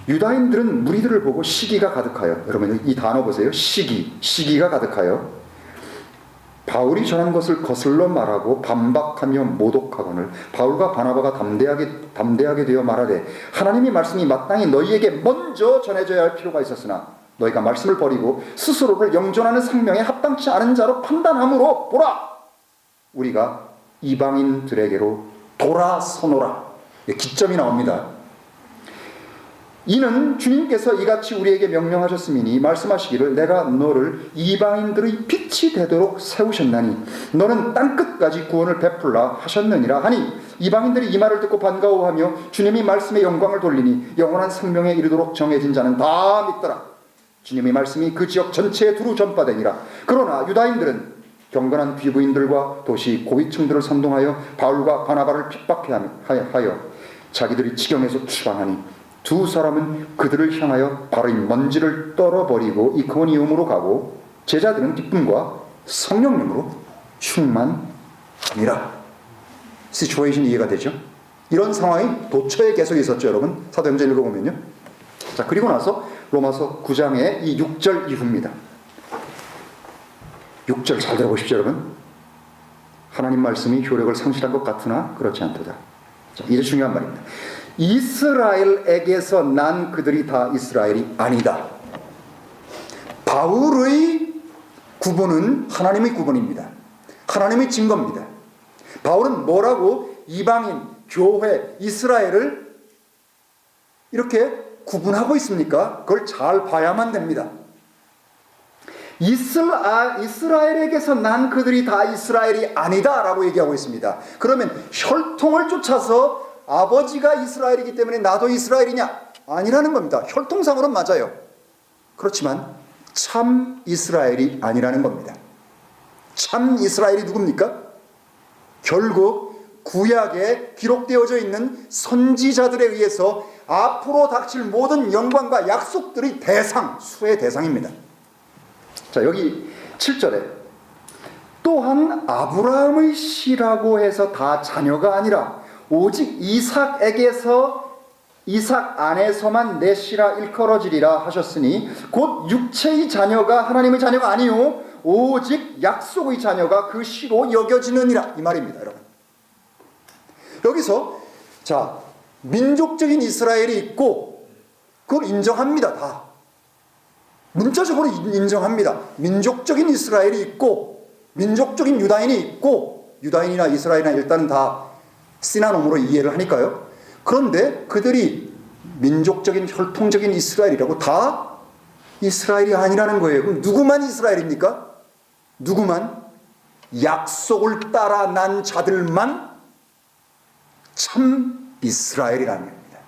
유다인들은 무리들을 보고 시기가 가득하여, 여러분 이 단어 보세요. 시기가 가득하여 바울이 전한 것을 거슬러 말하고 반박하며 모독하거늘 바울과 바나바가 담대하게 되어 말하되 하나님의 말씀이 마땅히 너희에게 먼저 전해져야 할 필요가 있었으나 너희가 말씀을 버리고 스스로를 영존하는 생명에 합당치 않은 자로 판단함으로 보라 우리가 이방인들에게로 돌아서노라. 기점이 나옵니다. 이는 주님께서 이같이 우리에게 명령하셨음이니 말씀하시기를 내가 너를 이방인들의 빛이 되도록 세우셨나니 너는 땅끝까지 구원을 베풀라 하셨느니라 하니 이방인들이 이 말을 듣고 반가워하며 주님이 말씀의 영광을 돌리니 영원한 생명에 이르도록 정해진 자는 다 믿더라. 주님의 말씀이 그 지역 전체에 두루 전파되니라. 그러나 유다인들은 경건한 귀부인들과 도시 고위층들을 선동하여 바울과 바나바를 핍박하여 자기들이 지경에서 추방하니 두 사람은 그들을 향하여 발의 먼지를 떨어버리고 이코니움으로 가고 제자들은 기쁨과 성령님으로 충만하니라. 시츄에이션 이해가 되죠? 이런 상황이 도처에 계속 있었죠, 여러분. 사도행전 읽어보면요. 자, 그리고 나서 로마서 9장의 이 6절 이후입니다. 6절 잘 들어보십시오, 여러분. 하나님 말씀이 효력을 상실한 것 같으나 그렇지 않도다. 자, 이제 중요한 말입니다. 이스라엘에게서 난 그들이 다 이스라엘이 아니다. 바울의 구분은 하나님의 구분입니다. 하나님의 증거입니다. 바울은 뭐라고 이방인, 교회, 이스라엘을 이렇게 구분하고 있습니까? 그걸 잘 봐야만 됩니다. 이스라엘에게서 난 그들이 다 이스라엘이 아니다 라고 얘기하고 있습니다. 그러면 혈통을 쫓아서 아버지가 이스라엘이기 때문에 나도 이스라엘이냐? 아니라는 겁니다. 혈통상으로는 맞아요. 그렇지만 참 이스라엘이 아니라는 겁니다. 참 이스라엘이 누굽니까? 결국 구약에 기록되어져 있는 선지자들에 의해서 앞으로 닥칠 모든 영광과 약속들의 대상, 수의 대상입니다. 자, 여기 7절에 또한 아브라함의 씨라고 해서 다 자녀가 아니라 오직 이삭 안에서만 내 씨라 일컬어지리라 하셨으니 곧 육체의 자녀가 하나님의 자녀가 아니요 오직 약속의 자녀가 그 씨로 여겨지느니라 이 말입니다, 여러분. 여기서 자, 민족적인 이스라엘이 있고 그걸 인정합니다. 다 문자적으로 인정합니다. 민족적인 이스라엘이 있고 민족적인 유다인이 있고 유다인이나 이스라엘이나 일단은 다 시나놈으로 이해를 하니까요. 그런데 그들이 민족적인 혈통적인 이스라엘이라고 다 이스라엘이 아니라는 거예요. 그럼 누구만 이스라엘입니까? 누구만? 약속을 따라 난 자들만 참 이스라엘이라는 겁니다.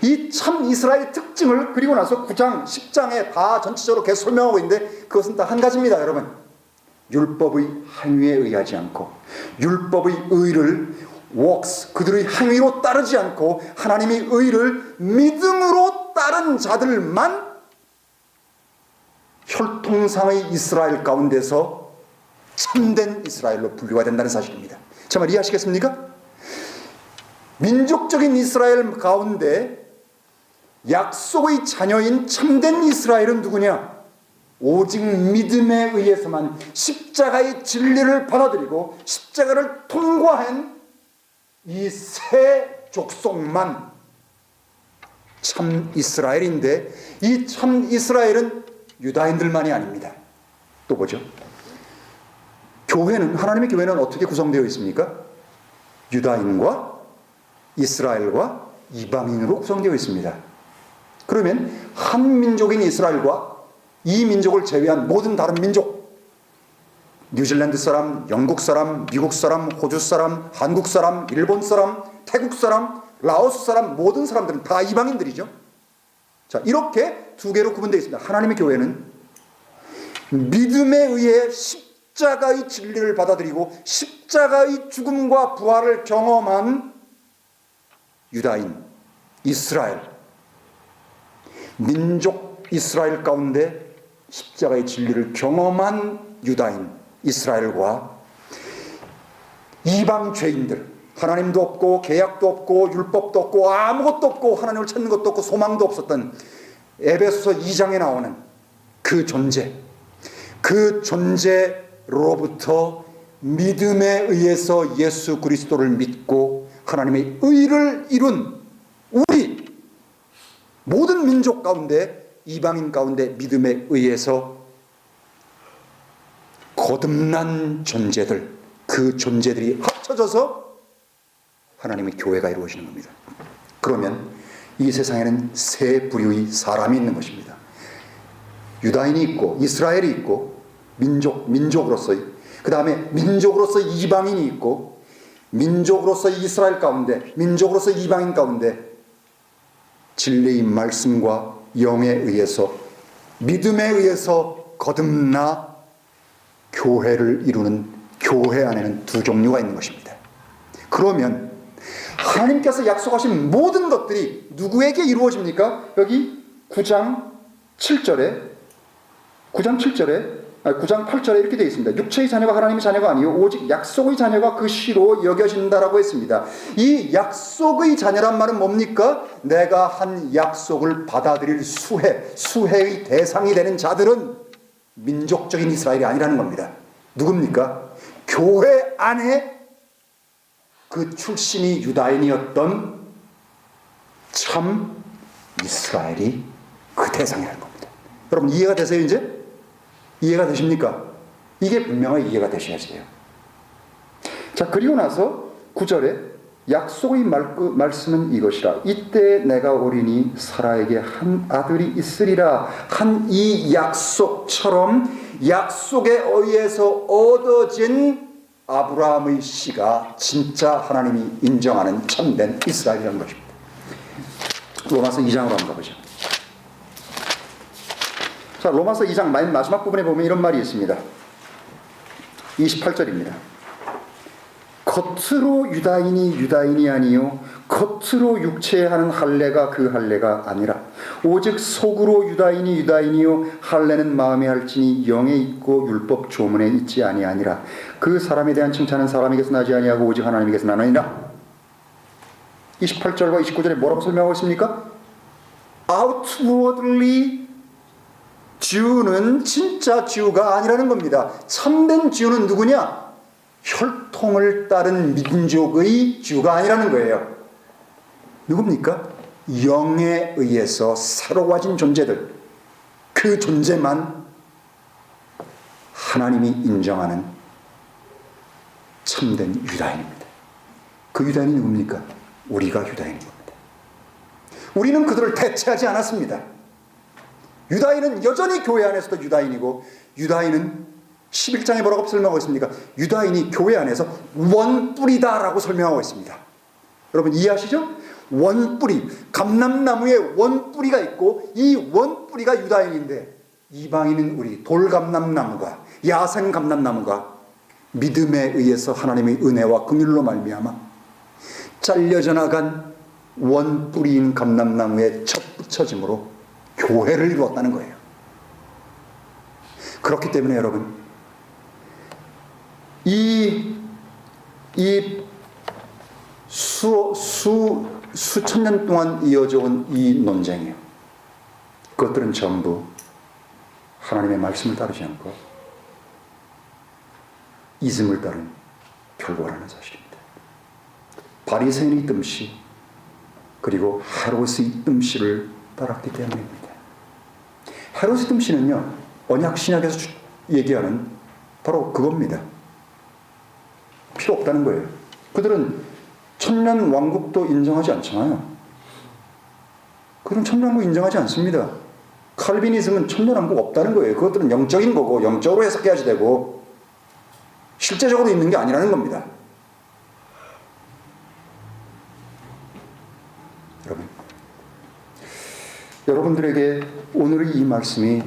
이 참 이스라엘의 특징을 그리고 나서 9장, 10장에 다 전체적으로 계속 설명하고 있는데 그것은 다 한 가지입니다, 여러분. 율법의 행위에 의하지 않고 율법의 의를 works, 그들의 행위로 따르지 않고 하나님의 의를 믿음으로 따른 자들만 혈통상의 이스라엘 가운데서 참된 이스라엘로 분류가 된다는 사실입니다. 제 말 이해하시겠습니까? 민족적인 이스라엘 가운데 약속의 자녀인 참된 이스라엘은 누구냐? 오직 믿음에 의해서만 십자가의 진리를 받아들이고 십자가를 통과한 이 세 족속만 참 이스라엘인데 이 참 이스라엘은 유다인들만이 아닙니다. 또 보죠. 교회는, 하나님의 교회는 어떻게 구성되어 있습니까? 유다인과 이스라엘과 이방인으로 구성되어 있습니다. 그러면 한 민족인 이스라엘과 이 민족을 제외한 모든 다른 민족, 뉴질랜드 사람, 영국 사람, 미국 사람, 호주 사람, 한국 사람, 일본 사람, 태국 사람, 라오스 사람, 모든 사람들은 다 이방인들이죠. 자, 이렇게 두 개로 구분되어 있습니다. 하나님의 교회는 믿음에 의해 십자가의 진리를 받아들이고 십자가의 죽음과 부활을 경험한 유다인, 이스라엘, 민족 이스라엘 가운데 십자가의 진리를 경험한 유다인, 이스라엘과 이방 죄인들, 하나님도 없고 계약도 없고 율법도 없고 아무것도 없고 하나님을 찾는 것도 없고 소망도 없었던 에베소서 2장에 나오는 그 존재로부터 믿음에 의해서 예수 그리스도를 믿고 하나님의 의를 이룬 우리 모든 민족 가운데, 이방인 가운데 믿음에 의해서 거듭난 존재들, 그 존재들이 합쳐져서 하나님의 교회가 이루어지는 겁니다. 그러면 이 세상에는 세 부류의 사람이 있는 것입니다. 유다인이 있고 이스라엘이 있고 민족으로서의, 그 다음에 민족으로서 이방인이 있고, 민족으로서 이스라엘 가운데, 민족으로서 이방인 가운데 진리의 말씀과 영에 의해서, 믿음에 의해서 거듭나 교회를 이루는, 교회 안에는 두 종류가 있는 것입니다. 그러면 하나님께서 약속하신 모든 것들이 누구에게 이루어집니까? 여기 9장 8절에 이렇게 되어 있습니다. 육체의 자녀가 하나님의 자녀가 아니요 오직 약속의 자녀가 그 씨로 여겨진다라고 했습니다. 이 약속의 자녀란 말은 뭡니까? 내가 한 약속을 받아들일 수혜의 대상이 되는 자들은 민족적인 이스라엘이 아니라는 겁니다. 누굽니까? 교회 안에 그 출신이 유다인이었던 참 이스라엘이 그 대상이라는 겁니다. 여러분 이해가 되세요 이제? 이해가 되십니까? 이게 분명하게 이해가 되셔야지 돼요. 자, 그리고 나서 9절에 약속의 말씀은 이것이라. 이때 내가 오리니 사라에게 한 아들이 있으리라 한 이 약속처럼 약속에 의해서 얻어진 아브라함의 씨가 진짜 하나님이 인정하는 참된 이스라엘이라는 것입니다. 로마서 2장으로 한번 가보죠. 자, 로마서 2장 맨 마지막 부분에 보면 이런 말이 있습니다. 28절입니다. 겉으로 유다인이 아니요 겉으로 육체에 하는 할례가 그 할례가 아니라 오직 속으로 유다인이요 할례는 마음에 할지니 영에 있고 율법 조문에 있지 아니하니라. 그 사람에 대한 칭찬은 사람에게서 나지 아니하고 오직 하나님에게서 나느니라. 28절과 29절에 뭐라고 설명하고 있습니까? Outwardly Jew는 진짜 Jew가 아니라는 겁니다. 참된 Jew는 누구냐? 혈통을 따른 민족의 Jew가 아니라는 거예요. 누굽니까? 영에 의해서 새로워진 존재들, 그 존재만 하나님이 인정하는 참된 유다인입니다. 그 유다인이 누굽니까? 우리가 유다인인 겁니다. 우리는 그들을 대체하지 않았습니다. 유다인은 여전히 교회 안에서도 유다인이고, 유다인은 11장에 뭐라고 설명하고 있습니까? 유다인이 교회 안에서 원뿌리다라고 설명하고 있습니다. 여러분 이해하시죠? 원뿌리, 감람나무에 원뿌리가 있고 이 원뿌리가 유다인인데, 이방인은 우리 돌감람나무가, 야생감람나무가 믿음에 의해서 하나님의 은혜와 긍휼로 말미암아 잘려져 나간 원뿌리인 감람나무에 첫 붙여짐으로 교회를 이루었다는 거예요. 그렇기 때문에 여러분, 수천 년 동안 이어져 온 이 논쟁이에요. 그것들은 전부 하나님의 말씀을 따르지 않고 이즘을 따른 결과라는 사실입니다. 바리새인의 뜸씨 그리고 헤롯의 뜸씨를 따랐기 때문입니다. 헤롯의 뜸씨는요, 언약 신약에서 얘기하는 바로 그겁니다. 필요 없다는 거예요. 그들은 천년 왕국도 인정하지 않잖아요. 그들은 천년 왕국 인정하지 않습니다. 칼비니즘은 천년 왕국 없다는 거예요. 그것들은 영적인 거고 영적으로 해석해야지 되고 실제적으로 있는 게 아니라는 겁니다. 여러분들에게 오늘의 이 말씀이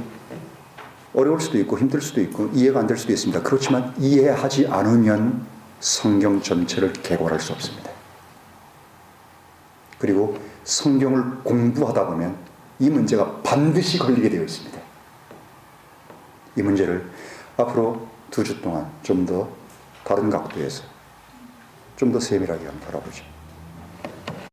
어려울 수도 있고 힘들 수도 있고 이해가 안 될 수도 있습니다. 그렇지만 이해하지 않으면 성경 전체를 개괄할 수 없습니다. 그리고 성경을 공부하다 보면 이 문제가 반드시 걸리게 되어 있습니다. 이 문제를 앞으로 2주 동안 좀 더 다른 각도에서 좀 더 세밀하게 한번 바라보죠.